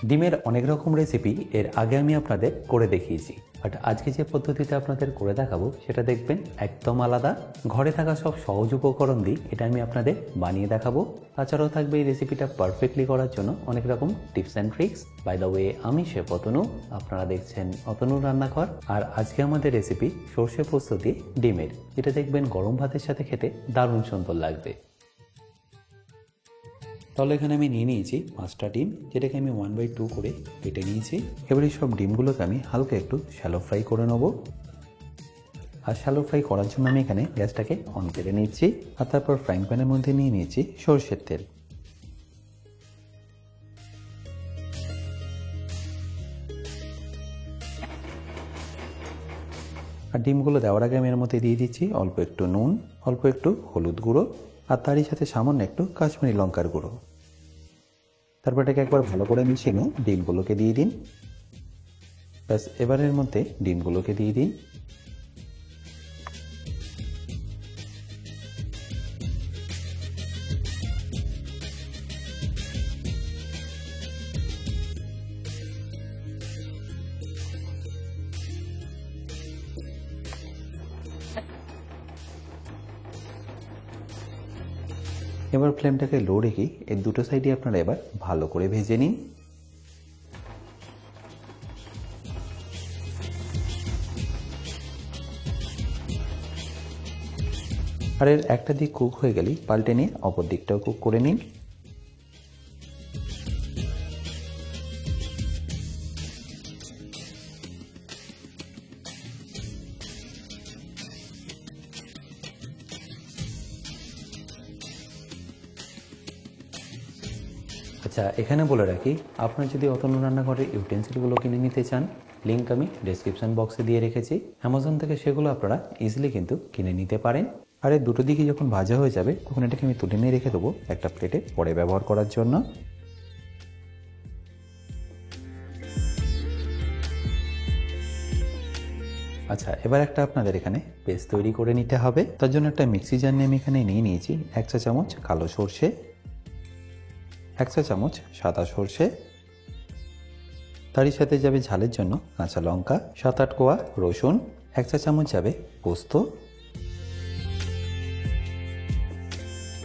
ডিমের অনেক রকম রেসিপি এর আগে আমি আপনাদের করে দেখিয়েছি, বাট আজকে যে পদ্ধতিতে আপনাদের করে দেখাবো সেটা দেখবেন একদম আলাদা। ঘরে থাকা সব সহজ উপকরণ দিয়ে এটা আমি আপনাদের বানিয়ে দেখাবো। তাছাড়াও থাকবে এই রেসিপিটা পারফেক্টলি করার জন্য অনেক রকম tips and tricks. By the way, আমি শেফ অতনু, আপনারা দেখছেন অতনুর রান্নাঘর। আর আজকে আমাদের রেসিপি সর্ষে পোস্ত দিয়ে ডিমের, যেটা দেখবেন গরম ভাতের সাথে খেতে দারুণ সুন্দর লাগবে। তাহলে এখানে আমি নিয়ে নিয়েছি 5টা ডিম, যেটাকে আমি 1/2 করে কেটে নিয়েছি। এবার এই সব ডিমগুলোকে আমি হালকা একটু শ্যালো ফ্রাই করে নেব। আর শ্যালো ফ্রাই করার জন্য আমি এখানে গ্যাসটাকে অন করে নিচ্ছি। আর তারপর ফ্রাইং প্যানের মধ্যে নিয়ে নিয়েছি সরষের তেল। আর ডিমগুলো দেওয়ার আগে আমি এর মধ্যে দিয়ে দিচ্ছি অল্প একটু নুন, অল্প একটু হলুদ গুঁড়ো, আর তারই সাথে সামান্য একটু কাশ্মীরি লঙ্কার গুঁড়ো। তারপর এটাকে একবার ভালো করে মিশিয়ে নিয়ে ডিমগুলোকে দিয়ে দিন। ব্যাস, এবারের মধ্যে ডিমগুলোকে দিয়ে দিন। এবার ফ্লেমটাকে লো রেখে এর দুটো সাইডে আপনারা এবার ভালো করে ভেজে নিন। আর এর একটা দিক কুক হয়ে গেলেই পাল্টে নিয়ে অপর দিকটাও কুক করে নিন। আচ্ছা, এখানে বলে রাখি, আপনার যদি অতনু রান্নাঘরের ইউটেন্সিলগুলো কিনে নিতে চান, লিঙ্ক আমি ডেসক্রিপশন বক্সে দিয়ে রেখেছি। অ্যামাজন থেকে সেগুলো আপনারা ইজিলি কিন্তু কিনে নিতে পারেন। আর এই দুটো দিকে যখন ভাজা হয়ে যাবে তখন এটাকে আমি তুলে নিয়ে রেখে দেবো একটা প্লেটে পরে ব্যবহার করার জন্য। আচ্ছা, এবার একটা আপনাদের এখানে পেস্ট তৈরি করে নিতে হবে। তার জন্য একটা মিক্সি জার নিয়ে আমি এখানে নিয়ে নিয়েছি 1 চা চামচ কালো সর্ষে, 1 চা চামচ সাদা সর্ষে, তারই সাথে যাবে ঝালের জন্য কাঁচা লঙ্কা, 7-8 কোয়া রসুন, 1 চা চামচ যাবে পোস্ত,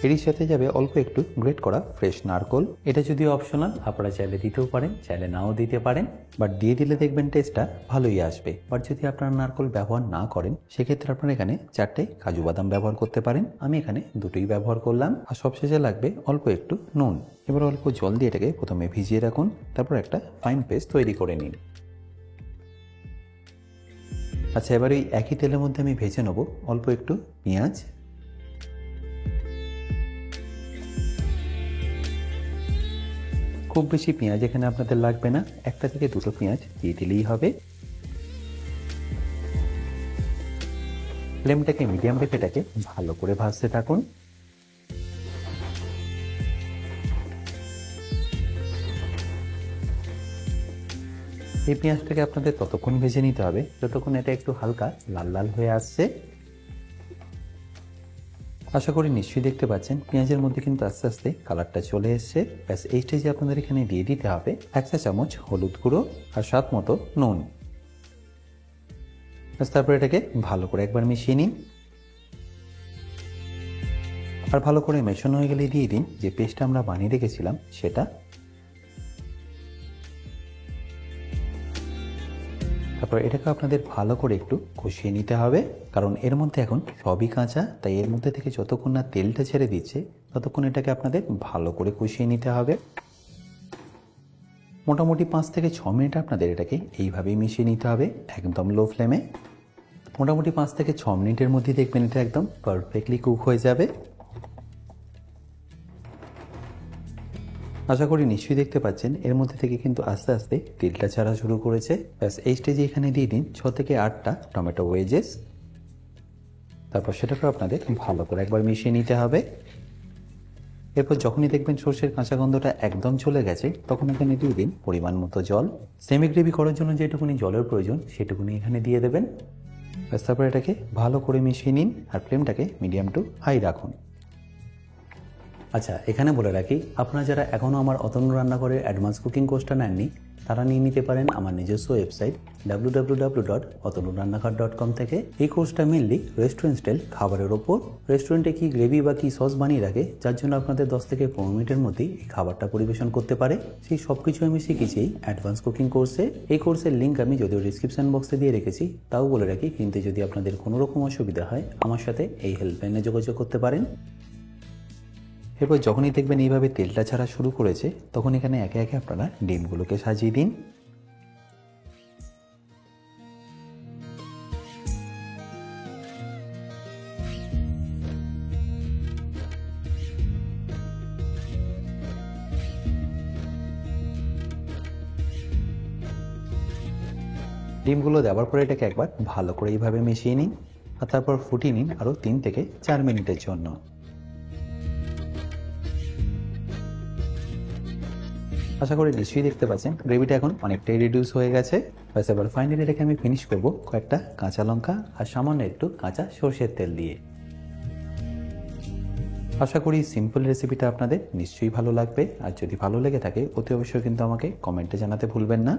এরই সাথে যাবে অল্প একটু গ্রেট করা ফ্রেশ নারকোল। এটা যদিও অপশনাল, আপনারা চাইলে দিতেও পারেন, চাইলে নাও দিতে পারেন, বাট দিয়ে দিলে দেখবেন টেস্টটা ভালোই আসবে। বাট যদি আপনারা নারকোল ব্যবহার না করেন সেক্ষেত্রে আপনারা এখানে 4টে কাজু বাদাম ব্যবহার করতে পারেন। আমি এখানে 2টোই ব্যবহার করলাম। আর সবশেষে লাগবে অল্প একটু নুন। এবার অল্প জল দিয়ে এটাকে প্রথমে ভিজিয়ে রাখুন, তারপর একটা ফাইন পেস্ট তৈরি করে নিন। আচ্ছা, এবার এই একই তেলের মধ্যে আমি ভেজে নেব অল্প একটু পেঁয়াজ। খুব বেশি পেঁয়াজ এখানে আপনাদের লাগবে না, 1 থেকে 2টো পেঁয়াজ দিয়ে দিলেই হবে। ফ্লেমটাকে মিডিয়াম রেখে এটাকে ভালো করে ভাজতে থাকুন। এই পেঁয়াজটাকে আপনাদের ততক্ষণ ভেজে নিতে হবে যতক্ষণ এটা একটু হালকা লাল লাল হয়ে আসছে। আশা করি নিশ্চয়ই দেখতে পাচ্ছেন পেঁয়াজের মধ্যে কিন্তু আস্তে আস্তে কালারটা চলে এসছে। ব্যাস, এই স্টেজে আপনাদের এখানে দিয়ে দিতে হবে 1 চা চামচ হলুদ গুঁড়ো আর স্বাদ মতো নুন। ব্যাস, তারপর এটাকে ভালো করে একবার মিশিয়ে নিন। আর ভালো করে মেশানো হয়ে গেলে দিয়ে দিন যে পেস্টটা আমরা বানিয়ে রেখেছিলাম সেটা। তারপর এটাকে আপনাদের ভালো করে একটু কষিয়ে নিতে হবে, কারণ এর মধ্যে এখন সবই কাঁচা, তাই এর মধ্যে থেকে যতক্ষণ না তেলটা ছেড়ে দিচ্ছে ততক্ষণ এটাকে আপনাদের ভালো করে কষিয়ে নিতে হবে। মোটামুটি 5 থেকে 6 মিনিট আপনাদের এটাকে এইভাবেই মিশিয়ে নিতে হবে একদম লো ফ্লেমে। মোটামুটি 5 থেকে 6 মিনিটের মধ্যে দেখবেন এটা একদম পারফেক্টলি কুক হয়ে যাবে। আশা করি নিশ্চয়ই দেখতে পাচ্ছেন এর মধ্যে থেকে কিন্তু আস্তে আস্তে তেলটা ছাড়া শুরু করেছে। ব্যাস, এই স্টেজে এখানে দিয়ে দিন 6 থেকে 8টা টমেটো ওয়েজেস। তারপর সেটাকে আপনাদের ভালো করে একবার মিশিয়ে নিতে হবে। এরপর যখনই দেখবেন সর্ষের কাঁচা গন্ধটা একদম চলে গেছে তখন এখানে দিয়ে দিন পরিমাণ মতো জল। সেমি গ্রেভি করার জন্য যেটুকুনি জলের প্রয়োজন সেটুকুনি এখানে দিয়ে দেবেন। ব্যাস, তারপর এটাকে ভালো করে মিশিয়ে নিন আর ফ্লেমটাকে মিডিয়াম টু হাই রাখুন। আচ্ছা, এখানে বলে রাখি, আপনারা যারা এখনও আমার অতনু রান্নাঘরের অ্যাডভান্স কুকিং কোর্সটা নেননি তারা নিয়ে নিতে পারেন আমার নিজস্ব ওয়েবসাইট www.otonurannakar.com থেকে। এই কোর্সটা মেনলি রেস্টুরেন্ট স্টাইল খাবারের ওপর। রেস্টুরেন্টে কি গ্রেভি বা কি সস বানিয়ে রাখে যার জন্য আপনাদের 10 থেকে 15 মিনিটের মধ্যেই এই খাবারটা পরিবেশন করতে পারে, সেই সব কিছু আমি শিখেছি অ্যাডভান্স কুকিং কোর্সে। এই কোর্সের লিঙ্ক আমি যদিও ডিসক্রিপশন বক্সে দিয়ে রেখেছি, তাও বলে রাখি কিন্তু যদি আপনাদের কোনো রকম অসুবিধা হয় আমার সাথে এই হেল্পলাইনে যোগাযোগ করতে পারেন। এরপর যখনই দেখবেন এইভাবে তেলটা ছাড়া শুরু করেছে তখন এখানে একে একে আপনারা ডিমগুলোকে সাজিয়ে দিন। ডিমগুলো দেওয়ার পরে এটাকে একবার ভালো করে এইভাবে মিশিয়ে নিন আর তারপর ফুটিয়ে নিন আরও 3 থেকে 4 মিনিটের জন্য। আশা করি নিশ্চয়ই দেখতে পাচ্ছেন গ্রেভিটা এখন অনেকটাই রিডিউস হয়ে গেছে। ব্যাস এবার ফাইনালি এটাকে আমি ফিনিশ করব কয়েকটা কাঁচা লঙ্কা আর সামান্য একটু কাঁচা সরষের তেল দিয়ে। আশা করি সিম্পল রেসিপিটা আপনাদের নিশ্চয়ই ভালো লাগবে, আর যদি ভালো লেগে থাকে অতি অবশ্যই কিন্তু আমাকে কমেন্টে জানাতে ভুলবেন না।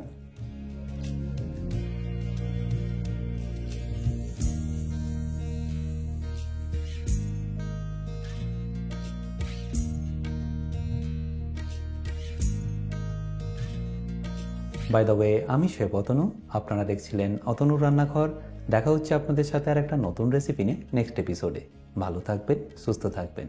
বাই দ্য ওয়ে, আমি শেফ অতনু, আপনারা দেখছিলেন অতনুর রান্নাঘর। দেখা হচ্ছে আপনাদের সাথে আর একটা নতুন রেসিপি নিয়ে নেক্সট এপিসোডে। ভালো থাকবেন, সুস্থ থাকবেন।